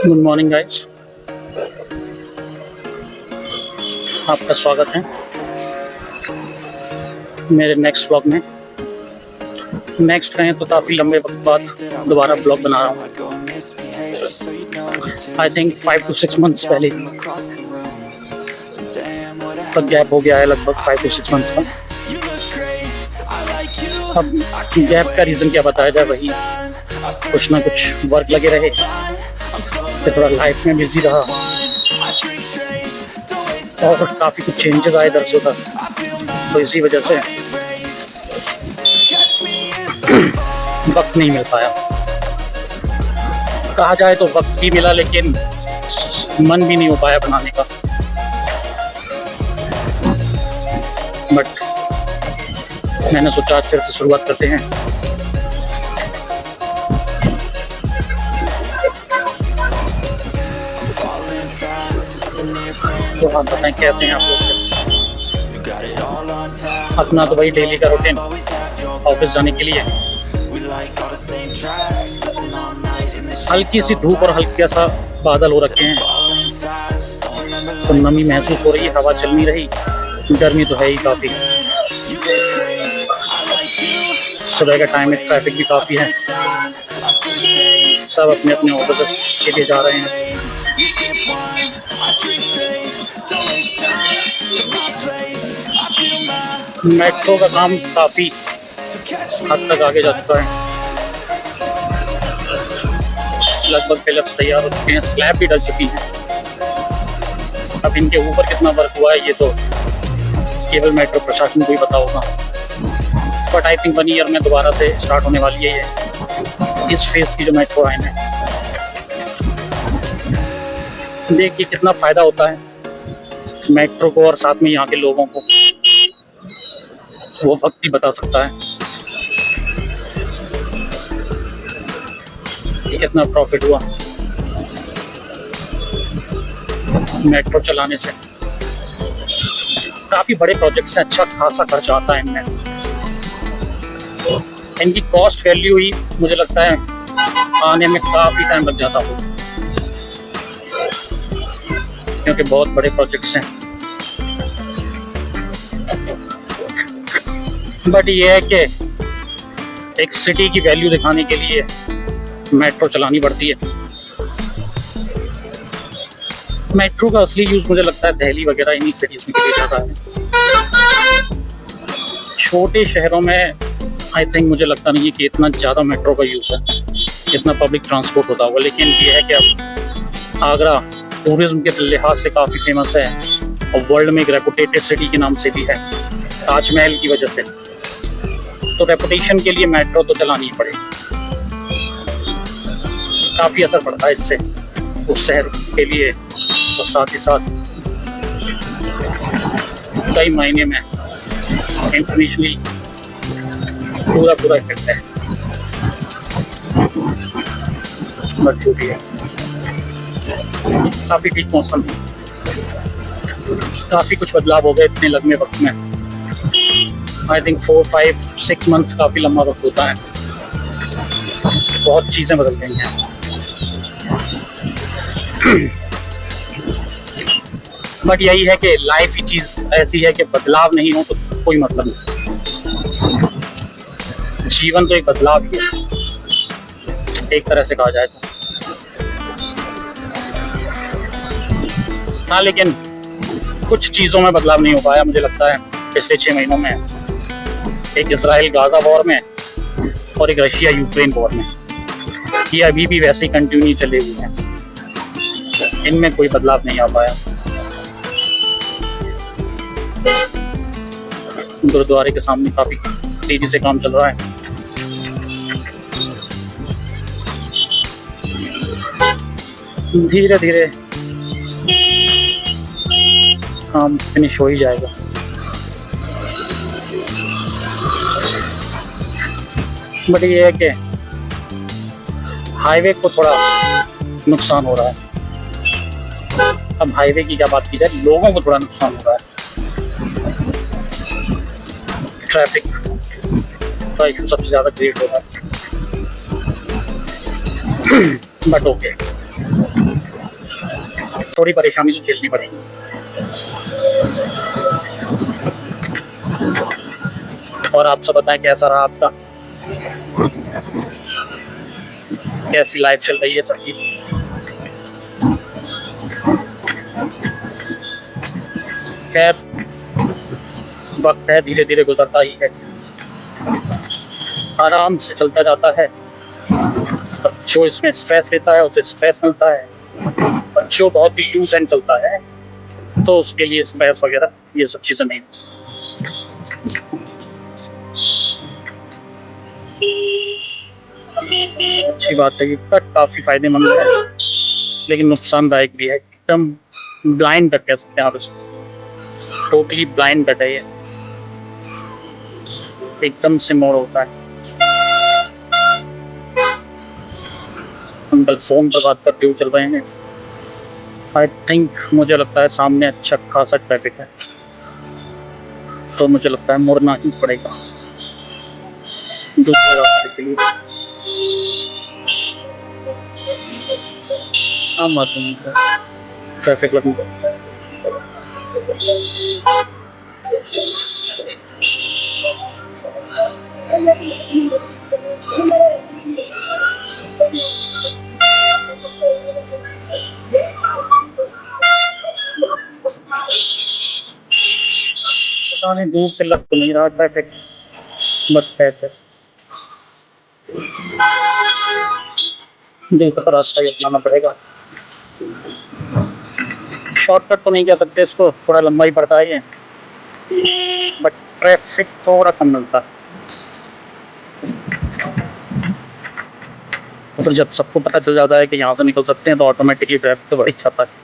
Good morning guys, आपका स्वागत है मेरे नेक्स्ट व्लॉग में। नेक्स्ट कहें तो काफ़ी लंबे वक्त बाद दोबारा ब्लॉग बना रहा हूँ। आई थिंक 5 to 6 मंथ्स पहले का गैप हो गया है, लगभग 5 to 6 मंथ्स का। अब गैप का रीज़न क्या बताया जाए, वही कुछ ना कुछ वर्क लगे रहे, फिर थोड़ा लाइफ में बिजी रहा और काफ़ी कुछ चेंजेस आए इधर से उधर, तो इसी वजह से वक्त नहीं मिल पाया। कहा जाए तो वक्त भी मिला, लेकिन मन भी नहीं हो पाया बनाने का। बट मैंने सोचा आज फिर से शुरुआत करते हैं। तो आप बताएं कैसे हैं आप लोग? अपना तो वही डेली का रूटीन, ऑफिस जाने के लिए हल्की सी धूप और हल्का सा बादल हो रखे हैं, तो नमी महसूस हो रही है, हवा चल नहीं रही, गर्मी तो है ही काफ़ी। सुबह का टाइम में ट्रैफिक भी काफ़ी है, सब अपने अपने ऑफिस के लिए जा रहे हैं। मेट्रो का काम काफ़ी हद तक आगे जा चुका है, लगभग पिलर्स तैयार हो चुके हैं, स्लैब भी डल चुकी है। अब इनके ऊपर कितना वर्क हुआ है ये तो केवल मेट्रो प्रशासन को ही पता होगा, बट आई थिंक 1 ईयर में दोबारा से स्टार्ट होने वाली है ये इस फेज की जो मेट्रो लाइन है। देखिए कितना फ़ायदा होता है मेट्रो को, और साथ में यहाँ के लोगों को वो वक्त ही बता सकता है कि कितना प्रॉफिट हुआ मेट्रो चलाने से। काफ़ी बड़े प्रोजेक्ट्स हैं, अच्छा खासा खर्चा आता है इनमें। इनकी कॉस्ट वैल्यू ही मुझे लगता है आने में काफ़ी टाइम लग जाता हो, क्योंकि बहुत बड़े प्रोजेक्ट्स हैं। बट ये है कि एक सिटी की वैल्यू दिखाने के लिए मेट्रो चलानी पड़ती है। मेट्रो का असली यूज मुझे लगता है दिल्ली वगैरह इन्हीं सिटीज में किया जाता है। छोटे शहरों में आई थिंक मुझे लगता नहीं है कि इतना ज़्यादा मेट्रो का यूज है, इतना पब्लिक ट्रांसपोर्ट होता होगा। लेकिन ये है कि अब आगरा टूरिज्म के लिहाज से काफ़ी फेमस है और वर्ल्ड में एक रेपुटेटेड सिटी के नाम से भी है, ताजमहल की वजह से। तो रेपुटेशन के लिए मेट्रो तो चलानी ही पड़ेगी। काफ़ी असर पड़ता है इससे उस शहर के लिए, और साथ ही साथ कई महीने में इंटरनेशनली पूरा इफेक्ट है। बट जो भी है काफ़ी ठीक मौसम, काफ़ी कुछ बदलाव हो गए इतने लंबे वक्त में। आई थिंक 4, 5, 6 मंथ्स काफ़ी लंबा वक्त होता है, बहुत चीज़ें बदल गई हैं। बट यही है कि लाइफ ही चीज़ ऐसी है कि बदलाव नहीं हो तो कोई मतलब नहीं। जीवन तो एक बदलाव ही है एक तरह से कहा जाए तो। हाँ, लेकिन कुछ चीज़ों में बदलाव नहीं हो पाया मुझे लगता है पिछले 6 महीनों में। एक इजराइल गाजा वॉर में और एक रशिया यूक्रेन वॉर में, ये अभी भी वैसे ही कंटिन्यू चले हुए हैं, इनमें कोई बदलाव नहीं आ पाया। गुरुद्वारे के सामने काफी तेजी से काम चल रहा है। धीरे धीरे काम फिनिश हो ही जाएगा। बट ये है कि हाईवे को थोड़ा नुकसान हो रहा है। अब हाईवे की क्या बात की जाए, लोगों को थोड़ा नुकसान हो रहा है। ट्रैफिक का इशू सबसे ज़्यादा क्रिएट हो रहा है। बट ओके, थोड़ी परेशानी तो झेलनी पड़ेगी। और आप सब बताएं कैसा रहा आपका, कैसी लाइफ चल रही है सबकी। खैर वक्त है धीरे धीरे गुजरता ही है, आराम से चलता जाता है। जो इसमें स्ट्रेस लेता है उसे स्ट्रेस मिलता है, और जो बहुत ही लूज एंड चलता है तो उसके लिए स्ट्रेस वगैरह ये सब चीजें नहीं। अच्छी बात है, ये काफी फायदेमंद है लेकिन नुकसानदायक भी है। एकदम ब्लाइंड डक कह सकते हैं आप इसको, टोटली ब्लाइंड डक है ये, एकदम से मोड़ होता है। हम कल फोन पर बात करते हुए चल रहे हैं। आई थिंक मुझे लगता है सामने अच्छा खासा ट्रैफिक है, तो मुझे लगता है मुड़ना ही पड़ेगा दूसरे रास्ते के लिए। ट्रैफिक लगने दूर से लग तो नहीं रहा ट्रैफिक, बट है दूसरा रास्ता ही अपनाना पड़ेगा। शॉर्टकट तो नहीं कह सकते इसको, थोड़ा लंबा ही पड़ता है ये, बट ट्रैफिक थोड़ा कम मिलता है। तो फिर जब सबको पता चल जाता है कि यहाँ से निकल सकते हैं तो ऑटोमेटिकली ट्रैफिक तो बढ़ ही जाता है।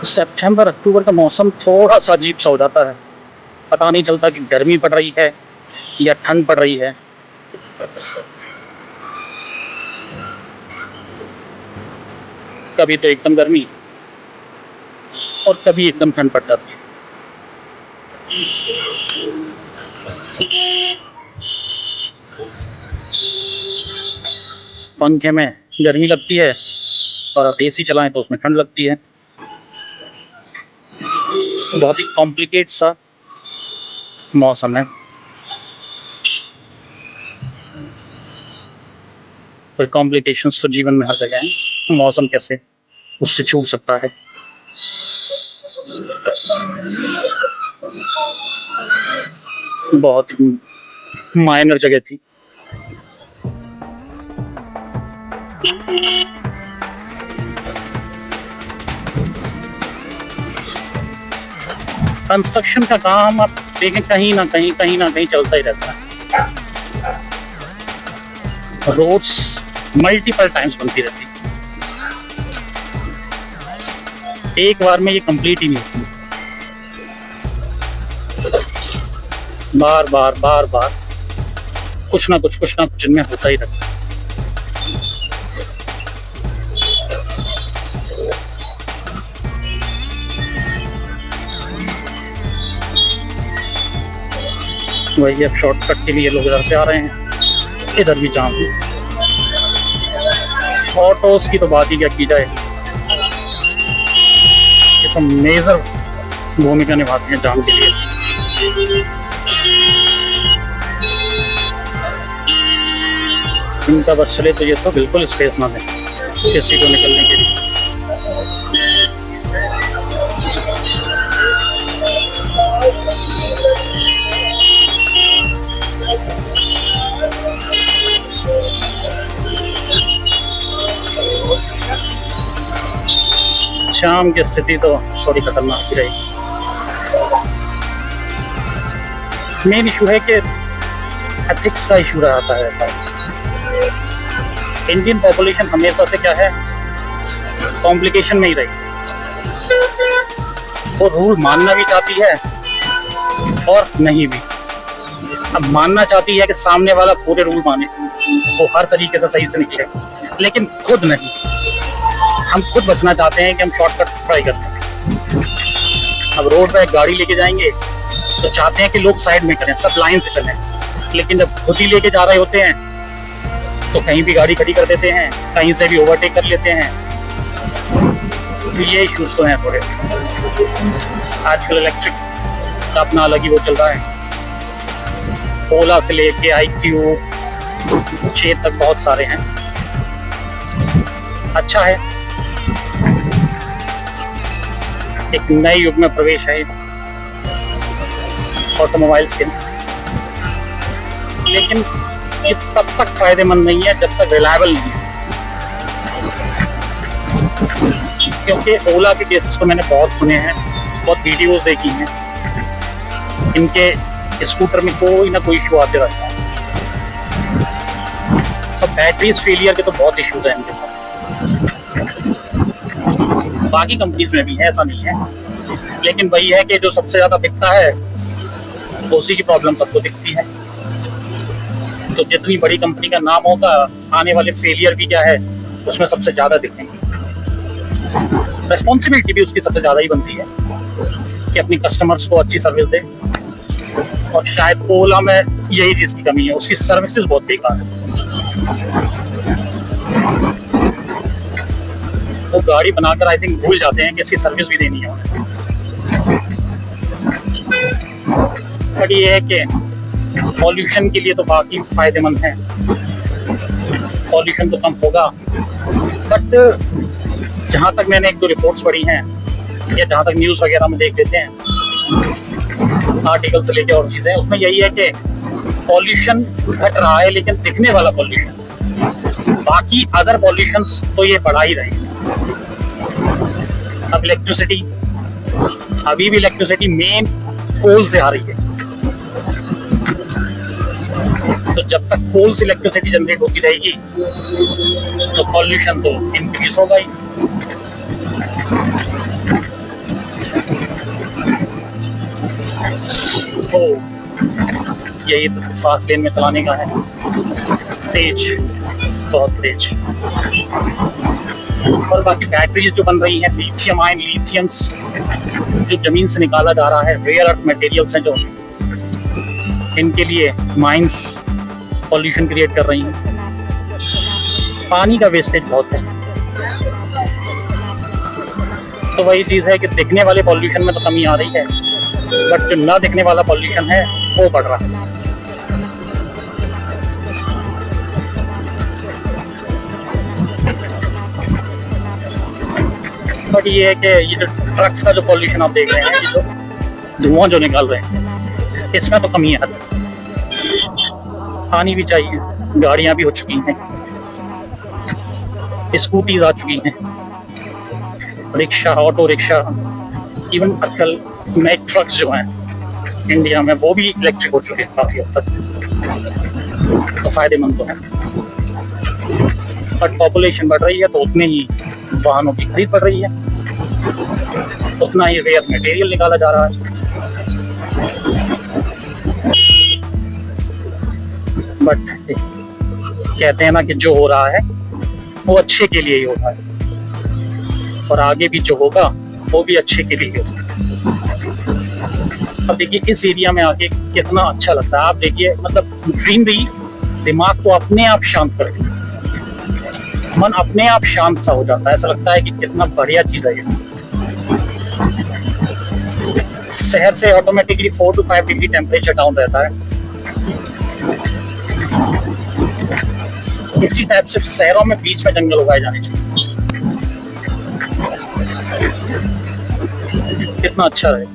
सितंबर अक्टूबर का मौसम थोड़ा सा अजीब सा हो जाता है, पता नहीं चलता कि गर्मी पड़ रही है या ठंड पड़ रही है। कभी तो एकदम गर्मी और कभी एकदम ठंड पड़ जाती है। पंखे में गर्मी लगती है और आप एसी चलाएं तो उसमें ठंड लगती है। बहुत ही कॉम्प्लिकेट सा मौसम है। तो कॉम्प्लिकेशंस तो जीवन में हर जगह हैं, मौसम कैसे उससे छूट सकता है। बहुत माइनर जगह थी। कंस्ट्रक्शन का काम आप देखें कहीं ना कहीं चलता ही रहता है। रोड्स मल्टीपल टाइम्स बनती रहती, एक बार में ये कंप्लीट ही नहीं होती, बार बार कुछ ना कुछ इनमें होता ही रहता है। वही अब शॉर्टकट के लिए लोग इधर से आ रहे हैं, इधर भी जाम। ऑटोस की तो बात ही क्या की जाए, ये तो मेजर भूमिका निभाती है जाम के लिए। इनका बस चले तो ये तो बिल्कुल स्पेस ना दें किसी को निकलने के लिए। शाम की स्थिति तो थोड़ी खतरनाक ही रहेगी। मेन इशू है कि एथिक्स का इशू रहता है। इंडियन पॉपुलेशन हमेशा से क्या है, कॉम्प्लिकेशन में ही रही। वो रूल मानना भी चाहती है और नहीं भी। अब मानना चाहती है कि सामने वाला पूरे रूल माने, वो हर तरीके से सही से निकले, लेकिन खुद नहीं। हम खुद बचना चाहते हैं कि हम शॉर्टकट ट्राई करते हैं। अब रोड पे एक गाड़ी लेके जाएंगे तो चाहते हैं कि लोग साइड में करें, सब लाइन से चलें, लेकिन जब खुद ही लेके जा रहे होते हैं तो कहीं भी गाड़ी खड़ी कर देते हैं, कहीं से भी ओवरटेक कर लेते हैं। तो ये इश्यूज तो हैं थोड़े। आजकल इलेक्ट्रिक का अपना अलग ही वो चल रहा है। ओला से लेके iQ 6 तक बहुत सारे हैं। अच्छा है, एक नए युग में प्रवेश है ऑटोमोबाइल्स के, लेकिन ये तब तक फायदेमंद नहीं है जब तक रिलायबल नहीं है। क्योंकि ओला के केसेस तो मैंने बहुत सुने हैं, बहुत वीडियोस देखी हैं, इनके स्कूटर में कोई ना कोई इशू आते रहता है। और बैटरीज फेलियर के तो बहुत इश्यूज हैं इनके साथ। बाकी कंपनीज में भी है, ऐसा नहीं है, लेकिन वही है कि जो सबसे ज्यादा दिखता है उसी की प्रॉब्लम सबको दिखती है। तो जितनी बड़ी कंपनी का नाम होगा, आने वाले फेलियर भी क्या है उसमें सबसे ज्यादा दिखेंगे। रेस्पॉन्सिबिलिटी भी उसकी सबसे ज्यादा ही बनती है कि अपनी कस्टमर्स को अच्छी सर्विस दे। और शायद ओला में यही चीज की कमी है, उसकी सर्विसेज बहुत बेकार है। वो गाड़ी बनाकर आई थिंक भूल जाते हैं कि इसकी सर्विस भी देनी है उन्हें। बट ये है कि पॉल्यूशन के लिए तो बाकी फायदेमंद है, पॉल्यूशन तो कम होगा। बट जहाँ तक मैंने एक दो रिपोर्ट्स पढ़ी हैं या जहाँ तक न्यूज़ वगैरह में देख लेते हैं, आर्टिकल से लेके और चीज़ें, उसमें यही है कि पॉल्यूशन घट रहा है, लेकिन दिखने वाला पॉल्यूशन, बाकी अदर पॉल्यूशंस तो ये बढ़ा ही रहे हैं। अब इलेक्ट्रिसिटी, अभी भी इलेक्ट्रिसिटी मेन कोल से आ रही है, तो जब तक कोल से इलेक्ट्रिसिटी जनरेट होती रहेगी तो पॉल्यूशन तो इंक्रीज होगा ही। तो यही तो फास्ट लेन में चलाने का है, तेज, बहुत तेज। और बाकी बैटरीज जो बन रही हैं, लिथियम आयन, लिथियम्स जो जमीन से निकाला जा रहा है, रेयर अर्थ मटेरियल्स हैं जो, इनके लिए माइंस पॉल्यूशन क्रिएट कर रही हैं। पानी का वेस्टेज बहुत है। तो वही चीज़ है कि दिखने वाले पॉल्यूशन में तो कमी आ रही है, बट जो ना दिखने वाला पॉल्यूशन है वो बढ़ रहा है। बट ये है कि ये जो ट्रक्स का जो पॉल्यूशन आप देख रहे हैं, ये जो धुआं जो निकाल रहे हैं, इसमें तो कमी है। आनी भी चाहिए, गाड़ियां भी हो चुकी हैं, स्कूटीज आ चुकी हैं, रिक्शा, ऑटो रिक्शा, इवन आजकल नए ट्रक्स जो हैं इंडिया में वो भी इलेक्ट्रिक हो चुके हैं काफी हद तक। तो फायदेमंद तो है, बट पॉपुलेशन बढ़ रही है तो उतने ही वाहनों की खरीद बढ़ रही है, उतना ही रेयर मटेरियल निकाला जा रहा है। बट कहते हैं ना कि जो हो रहा है वो अच्छे के लिए ही हो रहा है, और आगे भी जो होगा वो भी अच्छे के लिए होगा। अब देखिए इस एरिया में आके कितना अच्छा लगता है। आप देखिए, मतलब ग्रीनरी दिमाग को अपने आप शांत करती है, मन अपने आप शांत सा हो जाता है। ऐसा लगता है कि कितना बढ़िया चीज है ये। शहर से automatically 4 to 5 degree temperature down रहता है। इसी टाइप से शहरों में बीच में जंगल उगाए जाने चाहिए, कितना अच्छा रहे।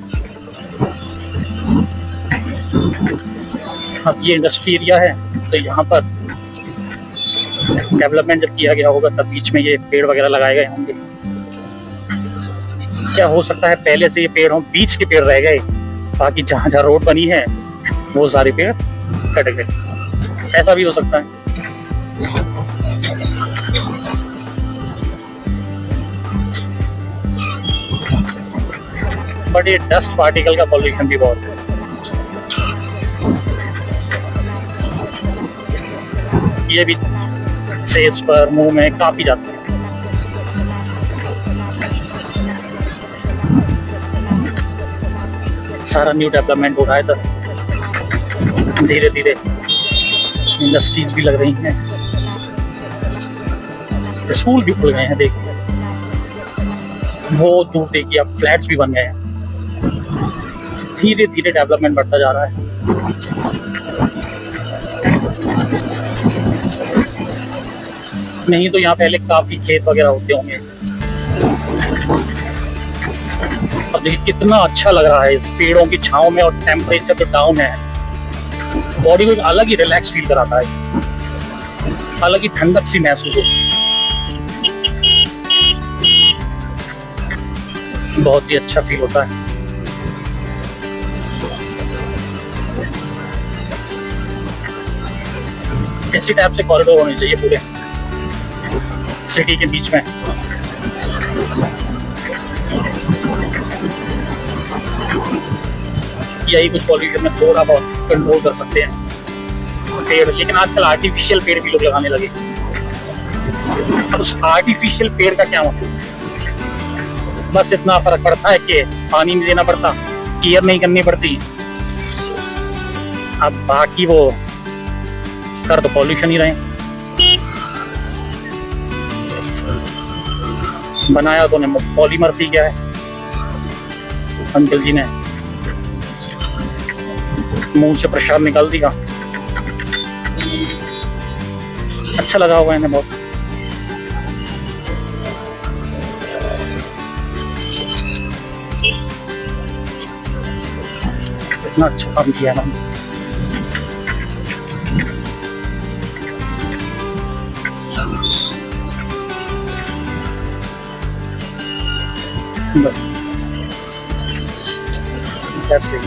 अब ये इंडस्ट्री एरिया है, तो यहाँ पर डेवलपमेंट जब किया गया होगा तब बीच में ये पेड़ वगैरह लगाए गए होंगे। क्या हो सकता है पहले से ये पेड़ हो, बीच के पेड़ रह गए, बाकी जहाँ जहाँ रोड बनी है वो सारे पेड़ कट गए, ऐसा भी हो सकता है। बट ये डस्ट पार्टिकल का पॉल्यूशन भी बहुत है। ये भी फेस पर, मुंह में काफी जाते हैं। सारा न्यू डेवलपमेंट हो रहा है, तो धीरे धीरे इंडस्ट्रीज भी लग रही हैं, स्कूल भी खुल गए हैं। देखिए वो दूर देखिए, अब फ्लैट्स भी बन गए हैं। धीरे धीरे डेवलपमेंट बढ़ता जा रहा है। नहीं तो यहाँ पहले काफी खेत वगैरह होते होंगे। अब देखिए कितना अच्छा लग रहा है इस पेड़ों की छांव में, और टेम्परेचर जो डाउन है, बॉडी को एक अलग ही रिलैक्स फील कराता है, अलग ही ठंडक सी महसूस होती है। बहुत ही अच्छा फील होता है। इसी टाइप से कॉरिडोर होने चाहिए पूरे सिटी के बीच में। यही कुछ पॉल्यूशन में थोड़ा बहुत कंट्रोल कर सकते हैं पेड़। लेकिन आजकल आर्टिफिशियल पेड़ भी लोग लगाने लगे। अब उस आर्टिफिशियल पेड़ का क्या मतलब? बस इतना फर्क पड़ता है कि पानी नहीं देना पड़ता, केयर नहीं करनी पड़ती। अब बाकी वो कर तो पॉल्यूशन ही रहे। बनाया तो ने पॉलीमर से क्या है, अंकल जी ने मुंह से प्रसाद निकाल दिया। अच्छा लगा होगा इन्हें बहुत। इतना अच्छा काम किया ना। कैसे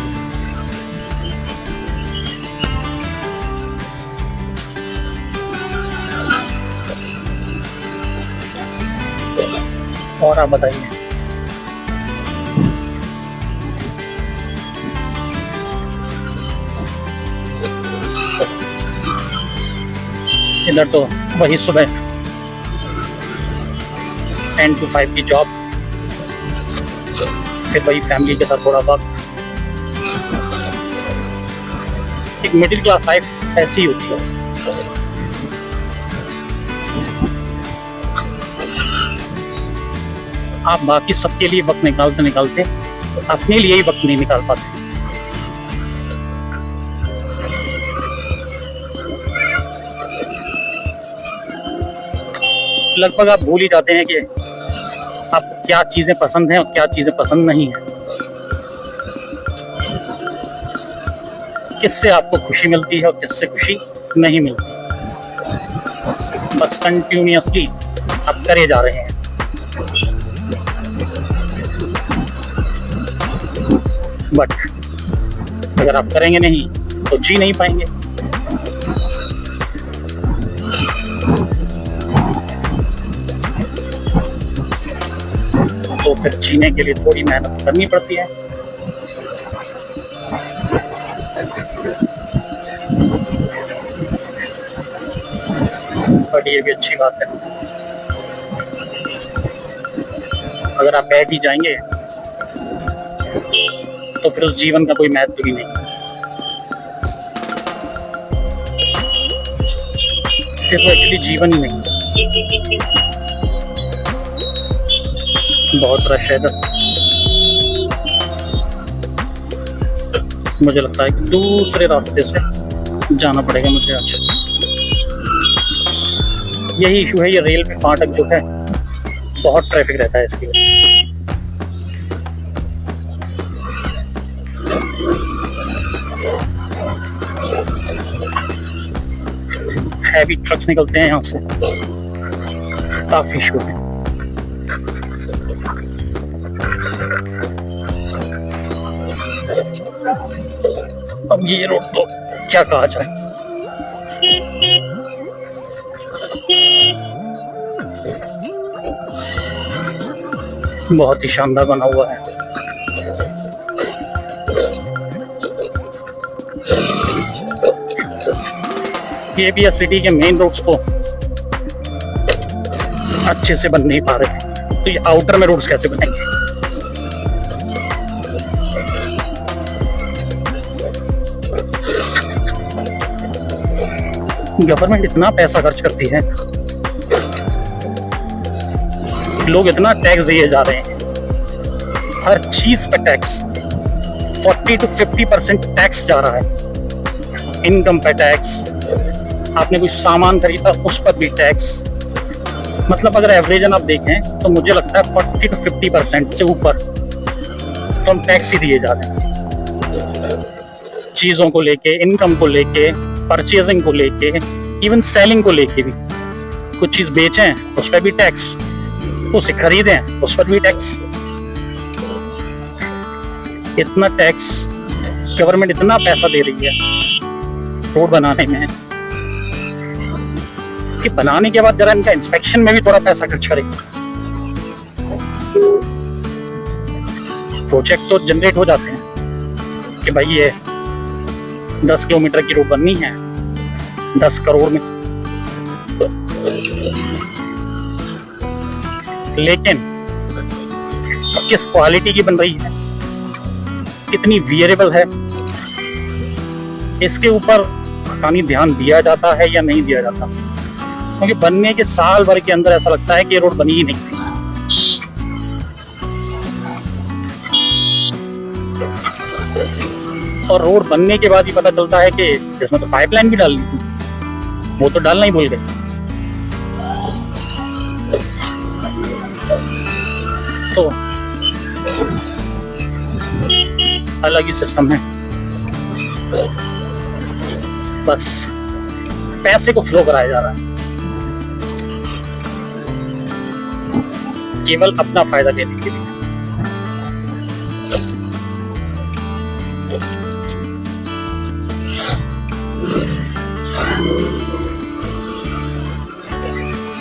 और आप बताइए। इधर तो वही सुबह 10 to 5 की जॉब, फिर वही फैमिली के साथ थोड़ा वक्त। एक मिडिल क्लास लाइफ ऐसी होती है। आप बाकी सबके लिए वक्त निकालते निकालते अपने लिए ही वक्त नहीं निकाल पाते। लगभग आप भूल ही जाते हैं कि आपको क्या चीजें पसंद हैं और क्या चीजें पसंद नहीं है, किससे आपको खुशी मिलती है और किससे खुशी नहीं मिलती। बस कंटिन्यूअसली आप करे जा रहे हैं। बट अगर आप करेंगे नहीं तो जी नहीं पाएंगे। तो फिर जीने के लिए थोड़ी मेहनत करनी पड़ती है। बट ये भी अच्छी बात है, अगर आप बैठ ही जाएंगे तो फिर उस जीवन का कोई महत्व भी नहीं। फिर वो एक्चुअली जीवन ही नहीं। बहुत रश है इधर। मुझे लगता है कि दूसरे रास्ते से जाना पड़ेगा मुझे आज। यही इशू है, ये रेल पे फाटक जो है बहुत ट्रैफिक रहता है इसके लिए। हैवी ट्रक्स निकलते हैं यहाँ से, काफी इशू है। अब ये रोड तो क्या कहा जाए। बहुत ही शानदार बना हुआ है। ये भी सिटी के मेन रोड्स को अच्छे से बन नहीं पा रहे, तो ये आउटर में रोड्स कैसे बनेंगे। गवर्नमेंट इतना पैसा खर्च करती है, लोग इतना टैक्स दिए जा रहे हैं, हर चीज पे टैक्स 40 to 50% टैक्स जा रहा है। इनकम पे टैक्स, आपने कोई सामान खरीदा उस पर भी टैक्स। मतलब अगर एवरेजन आप देखें तो मुझे लगता है 40 to 50% से ऊपर तो हम टैक्स ही दिए जा रहे हैं, चीजों को लेके, इनकम को लेके, परचेजिंग को लेके, इवन सेलिंग को लेके भी। कुछ चीज बेचें उस पर भी टैक्स, उसे खरीदें उस पर भी टैक्स। इतना टैक्स, गवर्नमेंट इतना पैसा दे रही है रोड बनाने में कि बनाने के बाद जरा इनका इंस्पेक्शन में भी थोड़ा पैसा खर्च करें। प्रोजेक्ट तो जनरेट हो जाते हैं कि भाई ये 10 किलोमीटर की रोड बननी है 10 करोड़ में, लेकिन किस क्वालिटी की बन रही है, कितनी वियरेबल है, इसके ऊपर पता नहीं ध्यान दिया जाता है या नहीं दिया जाता। क्योंकि बनने के साल भर के अंदर ऐसा लगता है कि ये रोड बनी ही नहीं थी। और रोड बनने के बाद ही पता चलता है कि इसमें तो पाइपलाइन भी डालनी थी, वो तो डालना ही भूल गए। तो अलग ही सिस्टम है, बस पैसे को फ्लो कराया जा रहा है केवल अपना फायदा लेने के लिए।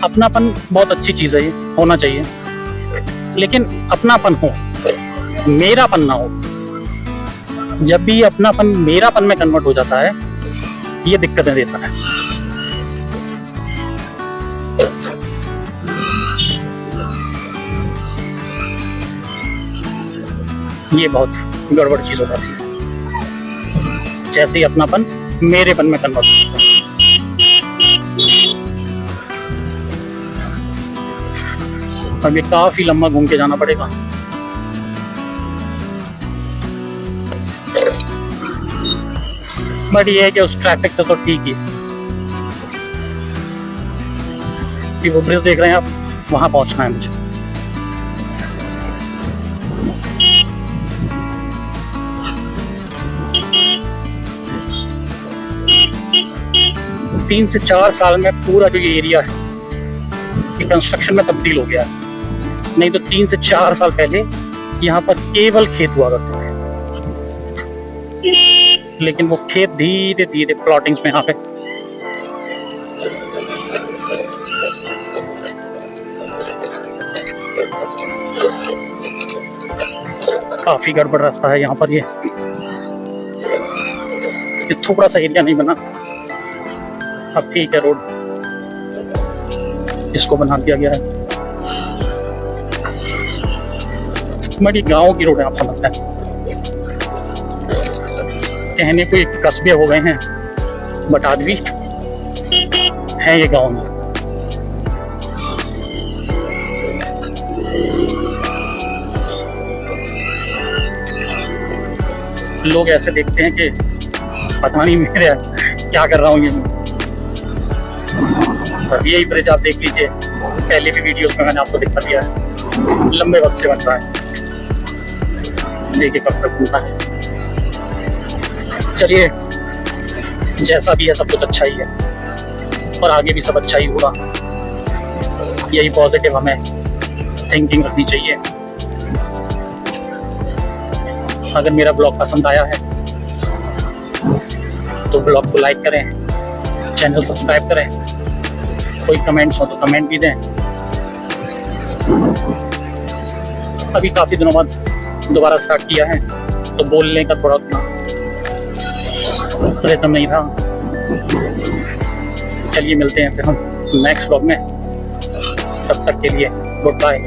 अपनापन बहुत अच्छी चीज है, ये होना चाहिए, लेकिन अपनापन हो, मेरापन ना हो। जब भी ये अपनापन मेरापन में कन्वर्ट हो जाता है, ये दिक्कतें देता है। ये बहुत गड़बड़ चीज हो जाती है जैसे ही अपनापन मेरेपन में कन्वर्ट होता है। अब ये काफी लंबा घूम के जाना पड़ेगा। बट ये है कि उस ट्रैफिक से तो ठीक ही, कि वो ब्रिज देख रहे हैं आप, वहां पहुंचना है मुझे। तीन से 4 साल में पूरा जो ये एरिया है ये कंस्ट्रक्शन में तब्दील हो गया है। नहीं तो 3 से 4 साल पहले यहाँ पर केवल खेत हुआ करते थे, लेकिन वो खेत धीरे धीरे प्लॉटिंग्स में यहाँ पे काफी गड़बड़ रास्ता है यहाँ पर। ये थोड़ा सा एरिया नहीं बना, अब ठीक है, रोड इसको बना दिया गया है। बड़ी गांव की रोड है, आप समझ रहे हैं, कहने को एक कस्बे हो गए हैं, बट आज भी है ये गांव में। लोग ऐसे देखते हैं कि पता नहीं मेरे क्या कर रहा हूँ ये। यही ब्रिज आप देख लीजिए, पहले भी वीडियोस में मैंने आपको दिखा दिया है, लंबे वक्त से बन रहा है, देखिए कब तक बनता है। चलिए, जैसा भी है सब कुछ अच्छा ही है और आगे भी सब अच्छा ही होगा। यही पॉजिटिव हमें थिंकिंग रखनी चाहिए। अगर मेरा ब्लॉग पसंद आया है तो ब्लॉग को लाइक करें, चैनल सब्सक्राइब करें, कोई कमेंट्स हो तो कमेंट भी दें। अभी काफी दिनों बाद दोबारा स्टार्ट किया है तो बोलने का थोड़ा प्रयत्न नहीं था। चलिए मिलते हैं फिर हम नेक्स्ट व्लॉग में, तब तक के लिए गुड बाय।